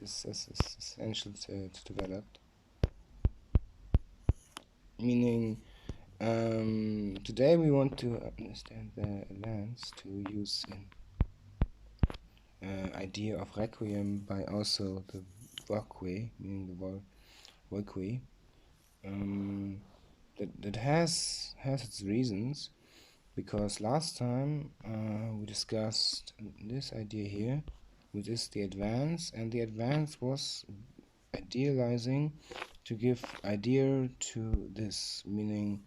is essential to develop. Meaning, today we want to understand the advance to use an idea of Requiem by also the Requiem, meaning the Requiem. That has its reasons, because last time we discussed this idea here, which is the advance, and the advance was idealizing to give idea to this, meaning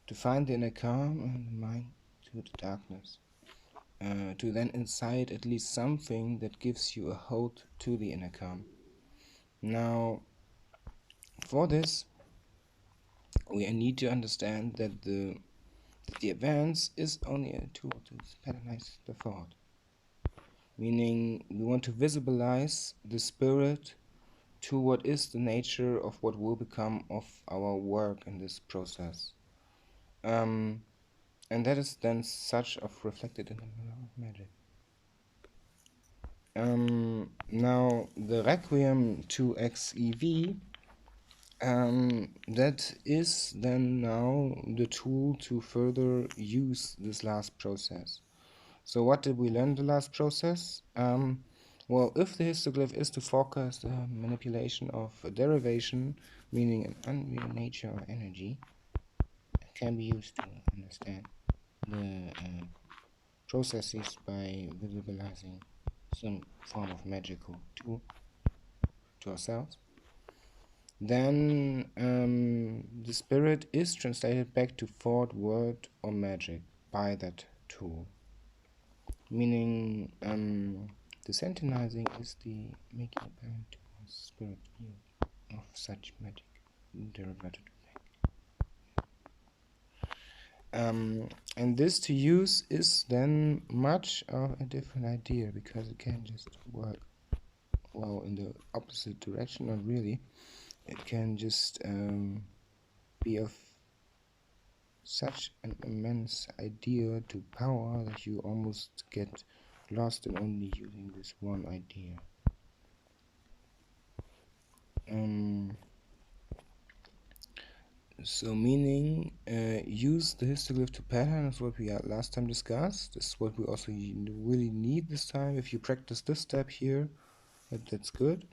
to find the inner calm and the mind to the darkness, to then incite at least something that gives you a hold to the inner calm. Now, for this, we need to understand that the advance is only a tool to pattern the thought. Meaning, we want to visualize the spirit to what is the nature of what will become of our work in this process. And that is then such of reflected in the mirror of magic. Now, the Requiem II.x EV, that is then now the tool to further use this last process. So what did we learn the last process? Well, if the histoglyph is to focus the manipulation of a derivation, meaning an unreal nature or energy, it can be used to understand the processes by visualizing some form of magical tool to ourselves. Then the spirit is translated back to thought, word, or magic by that tool. Meaning, the sentinizing is the making apparent to our spirit view of such magic derivative. And this to use is then much of a different idea, because it can just work well in the opposite direction, not really. It can just be of such an immense idea to power that you almost get lost in only using this one idea. So meaning, use the histoglyph to pattern is what we last time discussed. This is what we also really need this time. If you practice this step here, that's good.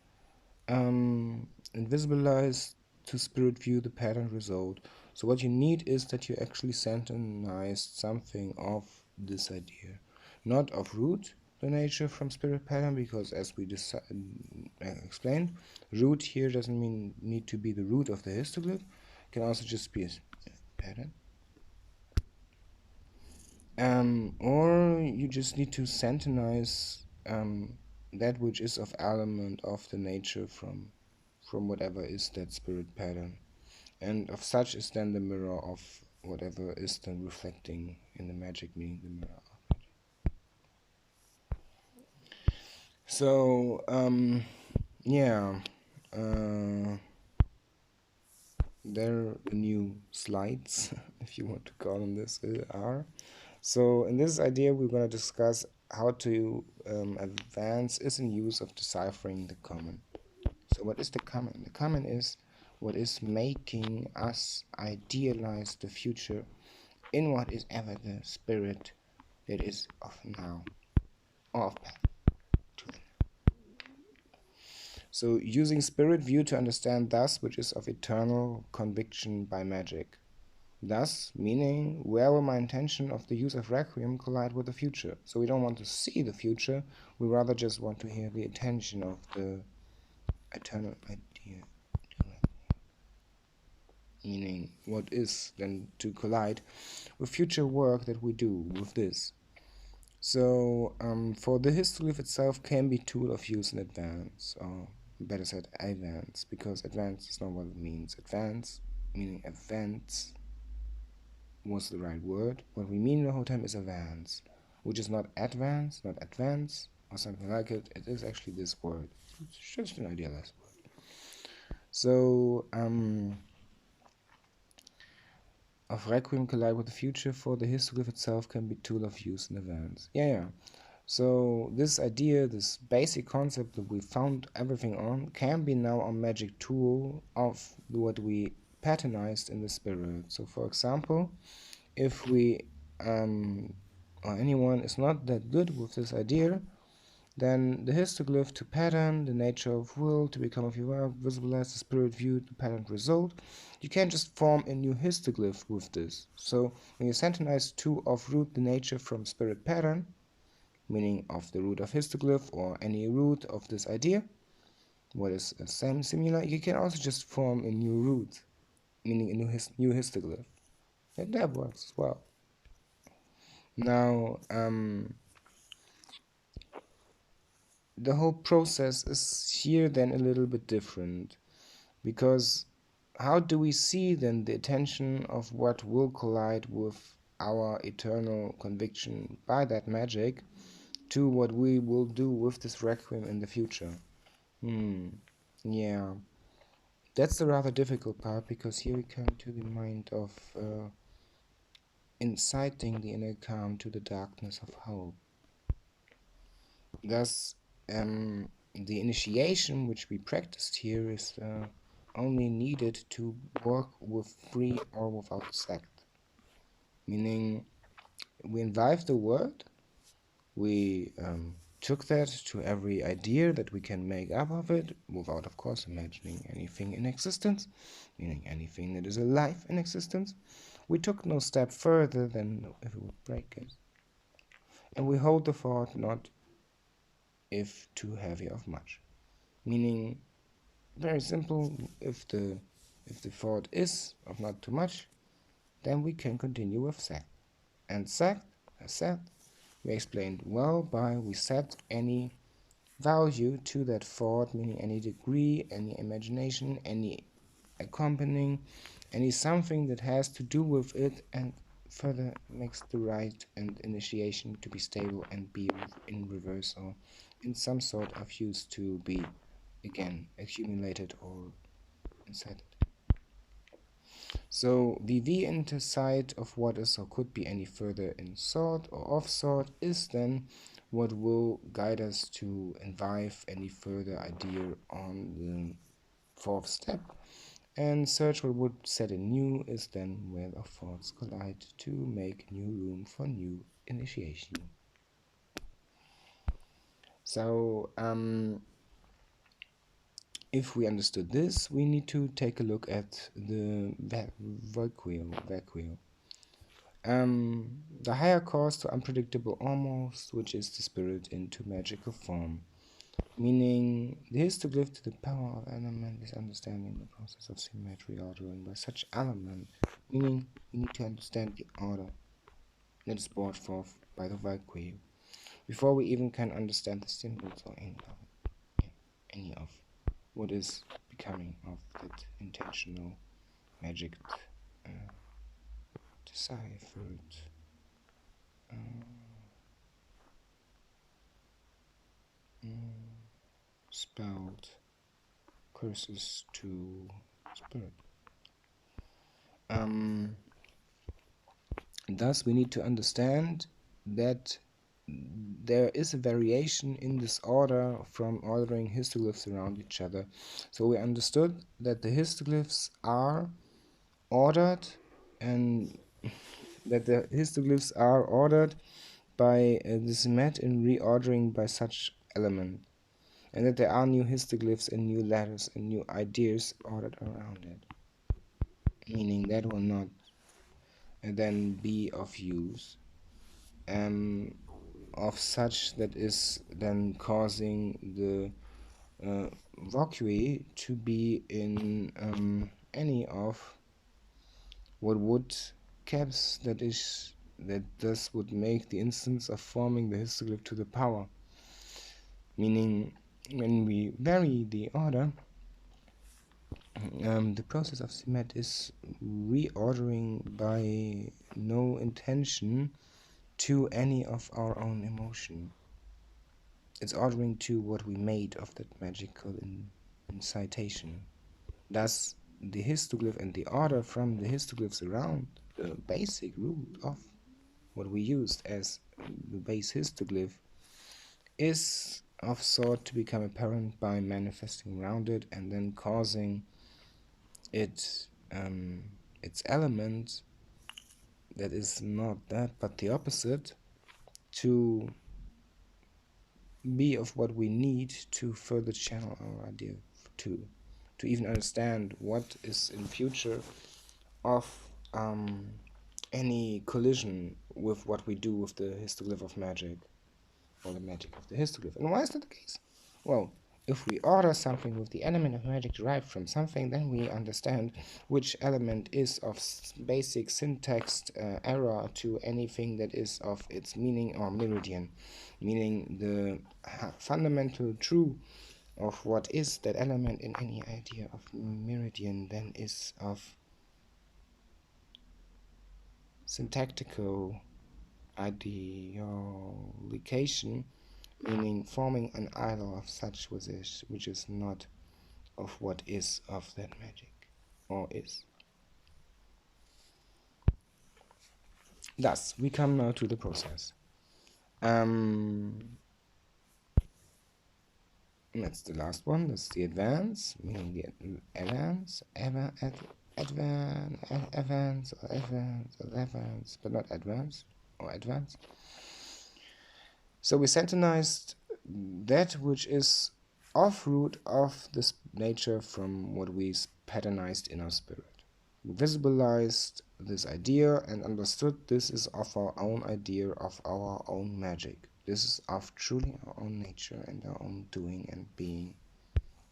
And visualize to spirit view the pattern result. So what you need is that you actually sentenized something of this idea. Not of root, the nature from spirit pattern, because as we explained, root here doesn't need to be the root of the histoglyph. It can also just be a pattern. Or you just need to sentenize that which is of element of the nature from whatever is that spirit pattern, and of such is then the mirror of whatever is then reflecting in the magic, meaning the mirror of magic. So yeah, there the new slides, if you want to call them this, are. So in this idea we're going to discuss how to advance is in use of deciphering the common. So what is the common? The common is what is making us idealize the future in what is ever the spirit that is of now or of past. So using spirit view to understand thus which is of eternal conviction by magic. Thus, meaning, where will my intention of the use of Requiem collide with the future? So we don't want to see the future, we rather just want to hear the intention of the eternal idea. Meaning, what is then to collide with future work that we do with this. So, for the histoglyph itself can be tool of use in advance, or better said, advance, because advance is not what it means. Advance, meaning advance, was the right word. What we mean the whole time is advance, which is not advance, not advance, or something like it. It is actually this word. It's just an idealized word. So, of Requiem collide with the future for the histoglyph itself can be tool of use in advance. Yeah. So this idea, this basic concept that we found everything on, can be now a magic tool of what we patternized in the spirit. So for example, if we or anyone is not that good with this idea, then the histoglyph to pattern, the nature of will to become of your work, visualize the spirit view to pattern result. You can just form a new histoglyph with this. So when you sentenize to of root the nature from spirit pattern, meaning of the root of histoglyph or any root of this idea, what is similar, you can also just form a new root, meaning a new histoglyph. And that works as well. Now, the whole process is here then a little bit different, because how do we see then the attention of what will collide with our eternal conviction by that magic to what we will do with this requiem in the future? Yeah, that's the rather difficult part, because here we come to the mind of inciting the inner calm to the darkness of hope. Thus, the initiation which we practiced here is only needed to work with free or without sect. Meaning, we invite the word, we took that to every idea that we can make up of it, without, of course, imagining anything in existence, meaning anything that is alive in existence. We took no step further than if it would break it. And we hold the thought not if too heavy of much. Meaning, very simple, if the thought is of not too much, then we can continue with sect. And sect, as said, we explained well by we set any value to that thought, meaning any degree, any imagination, any accompanying, any something that has to do with it, and further makes the rite and initiation to be stable and be in reversal, in some sort of use to be again accumulated or incited. So the into sight of what is or could be any further in thought or off thought is then what will guide us to invive any further idea on the fourth step, and search what would set anew is then where the thoughts collide to make new room for new initiation. So if we understood this, we need to take a look at the Requium. The higher cause to unpredictable almost, which is the spirit into magical form. Meaning, the histoglyph to the power of element is understanding the process of symmetry ordering by such element. Meaning, we need to understand the order that is brought forth by the Requium before we even can understand the symbols or any of what is becoming of that intentional magic deciphered spelled curses to spirit. Thus we need to understand that there is a variation in this order from ordering histoglyphs around each other. So we understood that the histoglyphs are ordered, and that the histoglyphs are ordered by the Semet in reordering by such element, and that there are new histoglyphs and new letters and new ideas ordered around it, meaning that will not then be of use, of such that is then causing the Requiem to be in any of what would caps that thus would make the instance of forming the histoglyph to the power. Meaning, when we vary the order, the process of Semet is reordering by no intention to any of our own emotion. It's ordering to what we made of that magical incitation. Thus, the histoglyph and the order from the histoglyphs around the basic root of what we used as the base histoglyph is of sort to become apparent by manifesting around it and then causing it its element that is not that but the opposite to be of what we need to further channel our idea to even understand what is in future of any collision with what we do with the histoglyph of magic or the magic of the histoglyph. And why is that the case? Well, if we order something with the element of magic derived from something, then we understand which element is of basic syntax error to anything that is of its meaning or meridian, meaning the fundamental true of what is that element in any idea of meridian then is of syntactical idealization, meaning forming an idol of such which is not of what is of that magic, or is. Thus, we come now to the process. That's the last one. That's the advance, meaning the advance, but not advance or advance. So we sentenized that which is off-root of this nature from what we patternized in our spirit. We visibilized this idea and understood this is of our own idea, of our own magic. This is of truly our own nature and our own doing and being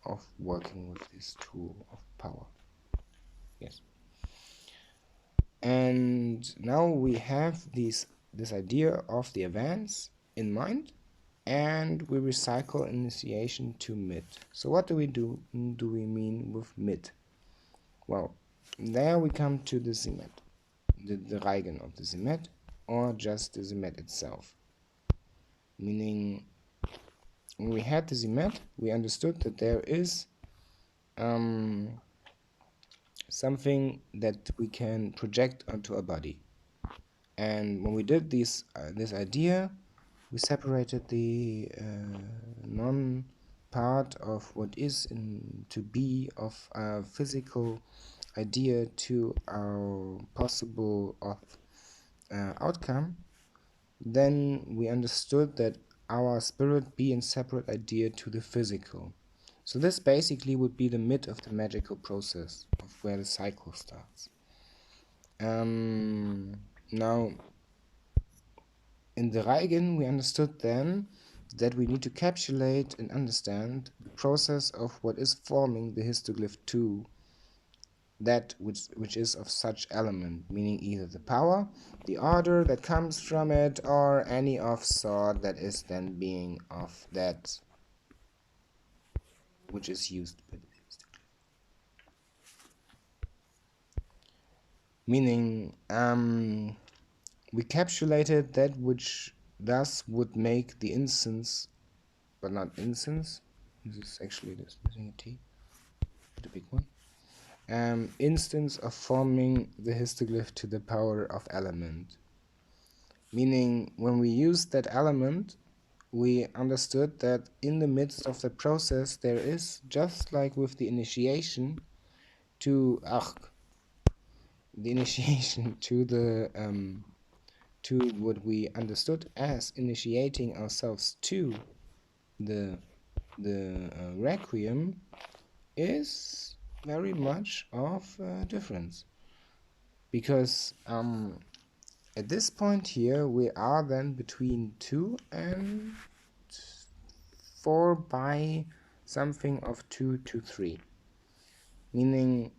of working with this tool of power. Yes. And now we have this idea of the advance in mind, and we recycle initiation to mid. So what do we mean with mid? Well, there we come to the Zemet, the Reigen of the Zemet, or just the Zemet itself. Meaning, when we had the Zemet, we understood that there is something that we can project onto a body. And when we did this idea, we separated the non-part of what is to be of a physical idea to our possible outcome. Then we understood that our spirit be in separate idea to the physical. So this basically would be the mid of the magical process of where the cycle starts. Now, in the Reigen, we understood then that we need to capsulate and understand the process of what is forming the histoglyph 2, that which is of such element, meaning either the power, the order that comes from it, or any of sort that is then being of that which is used by the histoglyph. Meaning, we capsulated that which thus would make the instance, but not instance, this is actually this missing a T, the big one, instance of forming the histoglyph to the power of element. Meaning, when we used that element, we understood that in the midst of the process there is, just like with the initiation to to what we understood as initiating ourselves to the Requiem, is very much of a difference. Because at this point here, we are then between 2 and 4 by something of 2 to 3. Meaning,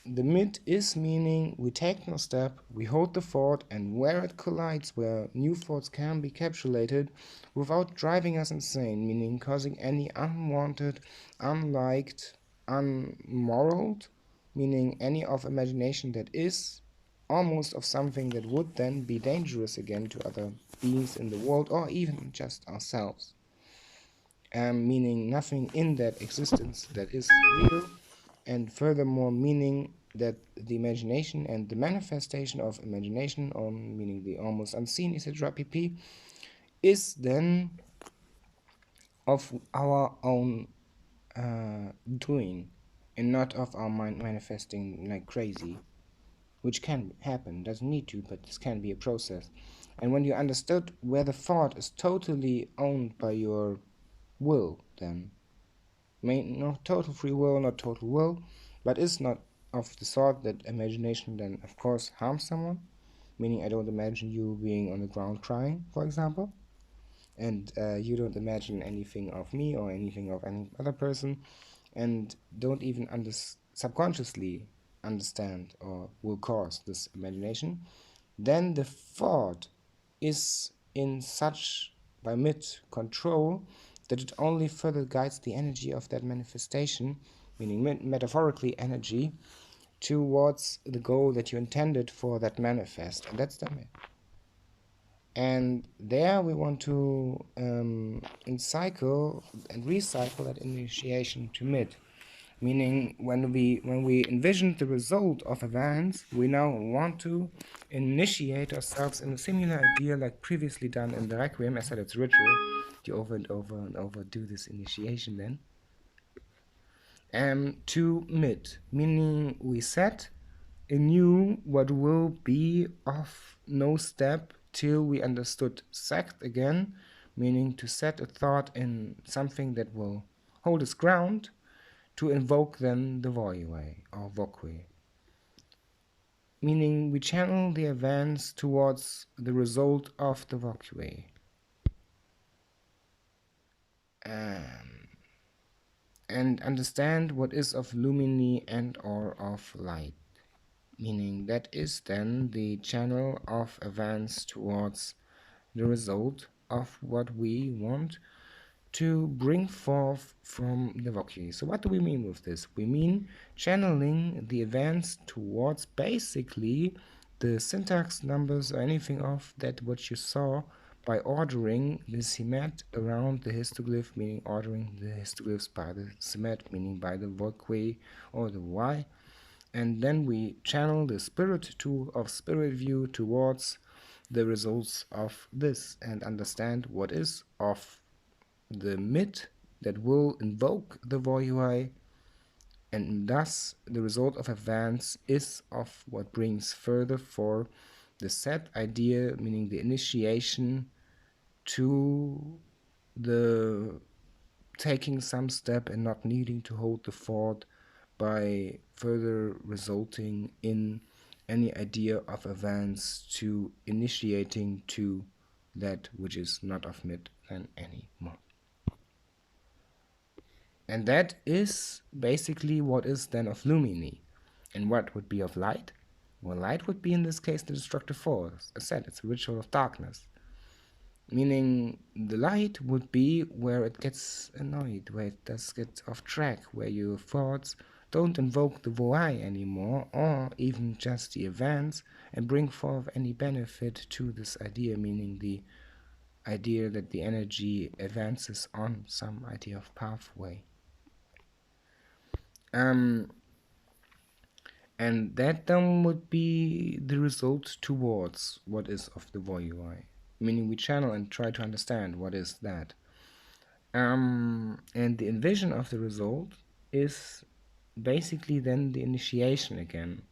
the mid is meaning we take no step, we hold the fort, and where it collides, where new forts can be capsulated without driving us insane, meaning causing any unwanted, unliked, unmoraled, meaning any of imagination that is almost of something that would then be dangerous again to other beings in the world, or even just ourselves. Meaning nothing in that existence that is real, and furthermore meaning that the imagination and the manifestation of imagination, meaning the almost unseen, etc. pp, is then of our own doing, and not of our mind manifesting like crazy, which can happen, doesn't need to, but this can be a process. And when you understood where the thought is totally owned by your will, then not total free will, not total will, but is not of the sort that imagination then of course harms someone, meaning I don't imagine you being on the ground crying, for example, and you don't imagine anything of me or anything of any other person, and don't even subconsciously understand or will cause this imagination, then the thought is in such by mid control that it only further guides the energy of that manifestation, meaning metaphorically energy, towards the goal that you intended for that manifest, and that's the myth. And there we want to cycle and recycle that initiation to mid, meaning when we envisioned the result of events, we now want to initiate ourselves in a similar idea like previously done in the Requiem. I said it's ritual. You over and over and over do this initiation then. To mid, meaning we set anew what will be of no step till we understood sect again, meaning to set a thought in something that will hold its ground, to invoke then the voyue or voque, meaning we channel the events towards the result of the voque, and understand what is of lumini and or of light, meaning that is then the channel of events towards the result of what we want to bring forth from the voque. So what do we mean with this? We mean channeling the events towards basically the syntax numbers or anything of that what you saw by ordering the simet around the histoglyph, meaning ordering the histoglyphs by the simet, meaning by the voque or the y. And then we channel the spirit tool of spirit view towards the results of this and understand what is of the mid that will invoke the voyui, and thus the result of advance is of what brings further for the set idea, meaning the initiation to the taking some step and not needing to hold the fort by further resulting in any idea of advance to initiating to that which is not of mid then anymore. And that is basically what is then of lumini. And what would be of light? Well, light would be in this case the destructive force. As I said, it's a ritual of darkness. Meaning the light would be where it gets annoyed, where it does get off track, where your thoughts don't invoke the voai anymore, or even just the events, and bring forth any benefit to this idea, meaning the idea that the energy advances on some idea of pathway. And that then would be the result towards what is of the voyui, meaning we channel and try to understand what is that. And the envision of the result is basically then the initiation again.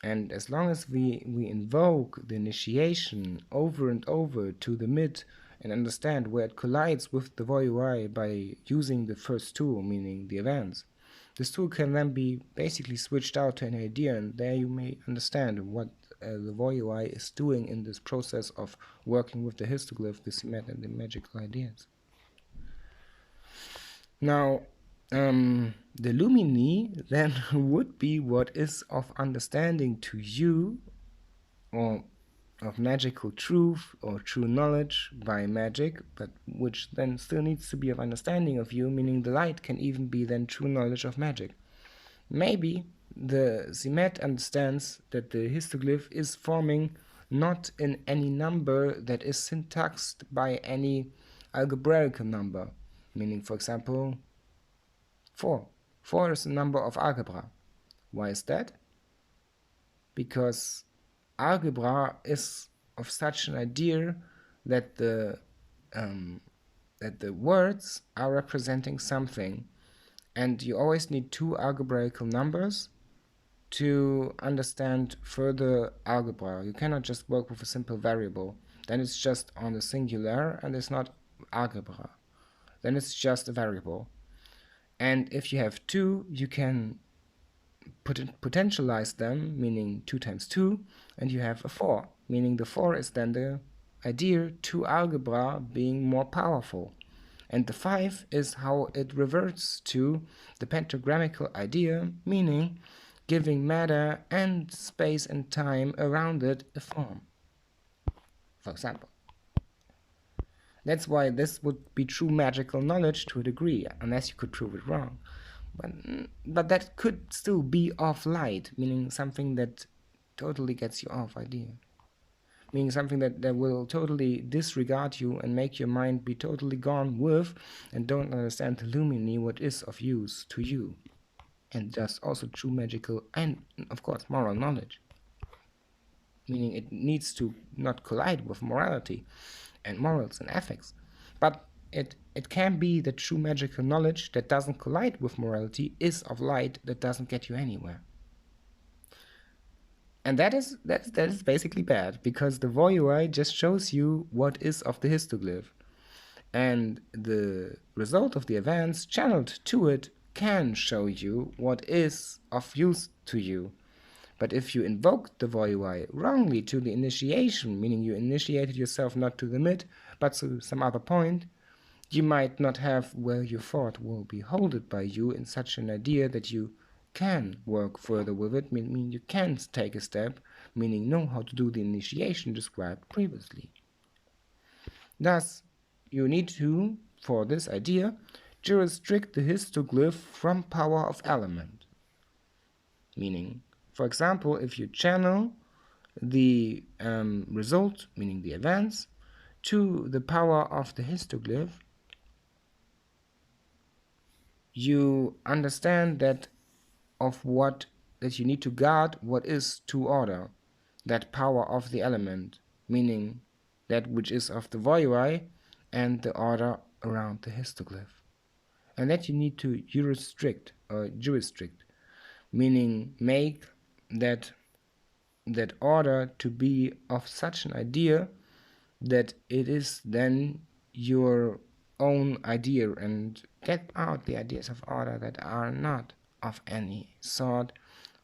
And as long as we invoke the initiation over and over to the mid and understand where it collides with the voyui by using the first tool, meaning the events, this tool can then be basically switched out to an idea, and there you may understand what the voyui is doing in this process of working with the histoglyph, the simet, and the magical ideas. Now, the lumini then would be what is of understanding to you, or of magical truth or true knowledge by magic, but which then still needs to be of understanding of you, meaning the light can even be then true knowledge of magic. Maybe the Simet understands that the histoglyph is forming not in any number that is syntaxed by any algebraical number, meaning, for example, 4. 4 is a number of algebra. Why is that? Because algebra is of such an idea that the that the words are representing something, and you always need two algebraical numbers to understand further algebra. You cannot just work with a simple variable. Then it's just on the singular and it's not algebra. Then it's just a variable. And if you have two, you can potentialize them, meaning 2 times 2, and you have a 4, meaning the 4 is then the idea to algebra being more powerful. And the 5 is how it reverts to the pentagrammical idea, meaning giving matter and space and time around it a form, for example. That's why this would be true magical knowledge to a degree, unless you could prove it wrong. But that could still be off light, meaning something that totally gets you off idea. Meaning something that will totally disregard you and make your mind be totally gone with and don't understand the lumini what is of use to you. And thus also true magical and, of course, moral knowledge. Meaning it needs to not collide with morality and morals and ethics. But it can be that true magical knowledge that doesn't collide with morality is of light that doesn't get you anywhere. And that is basically bad, because the voyoi just shows you what is of the histoglyph. And the result of the events channeled to it can show you what is of use to you. But if you invoked the voyoi wrongly to the initiation, meaning you initiated yourself not to the mid, but to some other point, you might not have where your thought will be holded by you in such an idea that you can work further with it, meaning you can take a step, meaning know how to do the initiation described previously. Thus, you need to, for this idea, to restrict the histoglyph from power of element. Meaning, for example, if you channel the result, meaning the events, to the power of the histoglyph, you understand that you need to guard what is to order, that power of the element, meaning that which is of the voyoi and the order around the histoglyph. And that you need to jurisdict, meaning make that order to be of such an idea that it is then your own idea, and get out the ideas of order that are not of any sort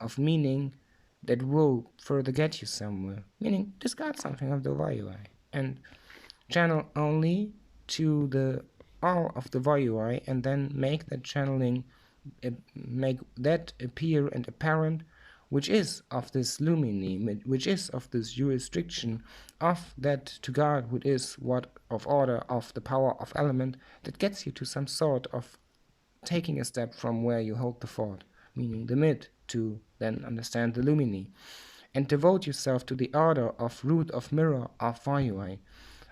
of meaning that will further get you somewhere, meaning discard something of the voyoi and channel only to the all of the voyoi, and then make that channeling, make that appear and apparent, which is of this lumini, which is of this jurisdiction of that to guard, which is what of order of the power of element that gets you to some sort of taking a step from where you hold the thought, meaning the mid, to then understand the lumini, and devote yourself to the order of root of mirror of voyoi,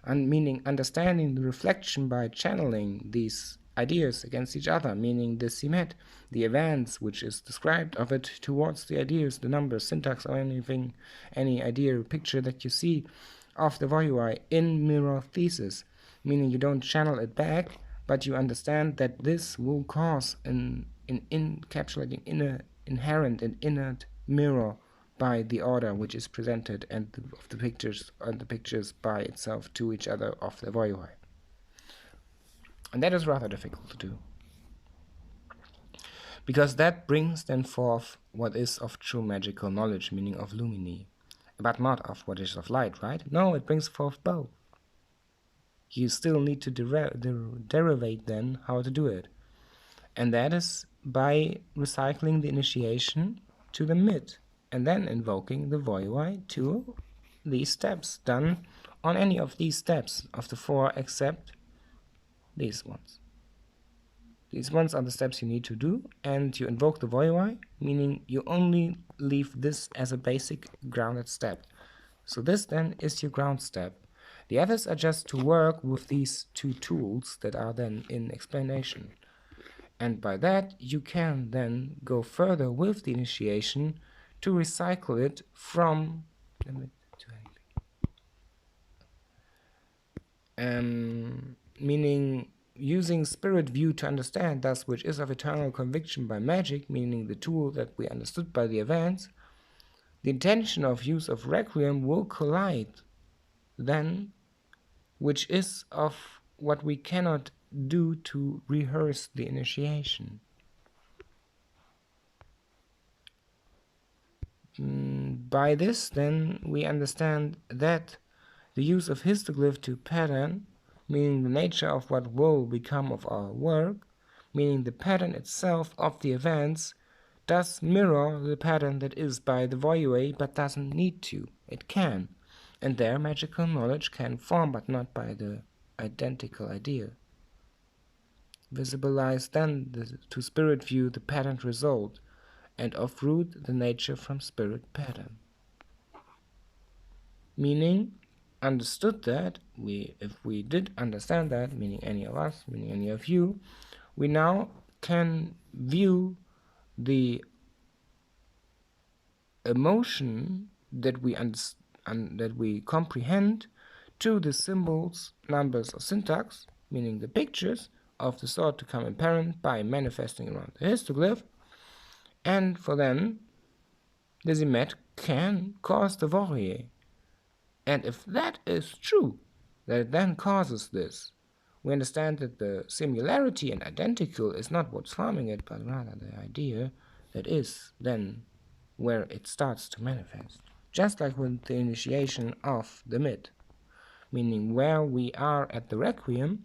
and meaning understanding the reflection by channeling these ideas against each other, meaning the simet, the events which is described of it towards the ideas, the numbers, syntax, or anything, any idea or picture that you see of the voyoi in mirror thesis, meaning you don't channel it back, but you understand that this will cause an encapsulating inherent and inert mirror by the order which is presented and of the pictures by itself to each other of the voyoi. And that is rather difficult to do, because that brings then forth what is of true magical knowledge, meaning of lumini, but not of what is of light, right? No, it brings forth both. You still need to derivate then how to do it, and that is by recycling the initiation to the mid, and then invoking the voyoi to these steps, done on any of these steps of the 4 except these ones. These ones are the steps you need to do, and you invoke the voyoi, meaning you only leave this as a basic grounded step. So this then is your ground step. The others are just to work with these 2 tools that are then in explanation. And by that you can then go further with the initiation to recycle it from limit to anything. Meaning using spirit view to understand thus which is of eternal conviction by magic, meaning the tool that we understood by the events, the intention of use of Requiem will collide then, which is of what we cannot do to rehearse the initiation. By this, then, we understand that the use of histoglyph to pattern, meaning the nature of what will become of our work, meaning the pattern itself of the events, does mirror the pattern that is by the voyeur, but doesn't need to. It can. And there magical knowledge can form, but not by the identical idea. Visibilize then to spirit view the patterned result, and uproot the nature from spirit pattern. Meaning, understood that, if we did understand that, meaning any of us, meaning any of you, we now can view the emotion that we comprehend to the symbols, numbers, or syntax, meaning the pictures of the sort to come apparent by manifesting around the histoglyph, and for then the Zimet can cause the voyeur. And if that is true, that it then causes this, we understand that the similarity and identical is not what's forming it, but rather the idea that is then where it starts to manifest. Just like with the initiation of the mid, meaning where we are at the Requiem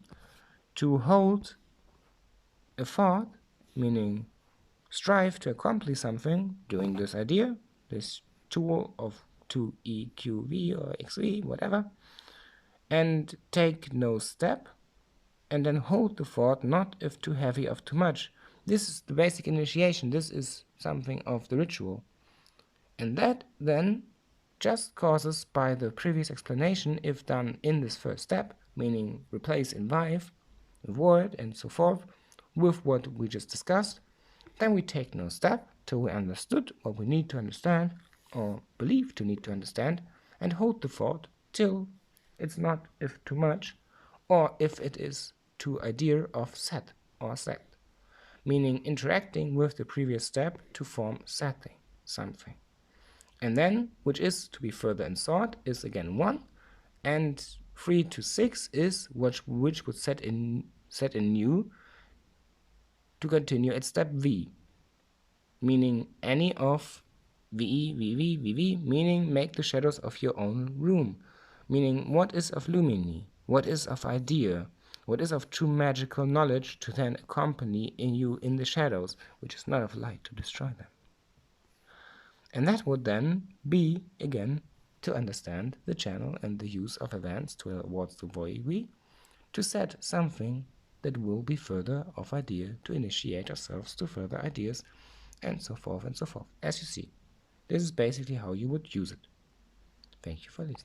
to hold a thought, meaning strive to accomplish something, doing this idea, this tool of II.xv or XV, whatever, and take no step, and then hold the thought, not if too heavy, of too much. This is the basic initiation. This is something of the ritual. And that then just causes, by the previous explanation, if done in this first step, meaning replace in vive, word, and so forth, with what we just discussed, then we take no step till we understood what we need to understand, or believe to need to understand, and hold the thought till it's not if too much, or if it is to idea of set or sect, meaning interacting with the previous step to form setting, something. And then, which is to be further in thought, is again 1, and 3 to 6 is which would set in new to continue at step V, meaning any of VE, VV, VV, meaning make the shadows of your own room, meaning what is of lumini, what is of idea, what is of true magical knowledge to then accompany in you in the shadows, which is not of light to destroy them. And that would then be, again, to understand the channel and the use of events towards the voyeur, to set something that will be further of idea, to initiate ourselves to further ideas, and so forth and so forth. As you see, this is basically how you would use it. Thank you for listening.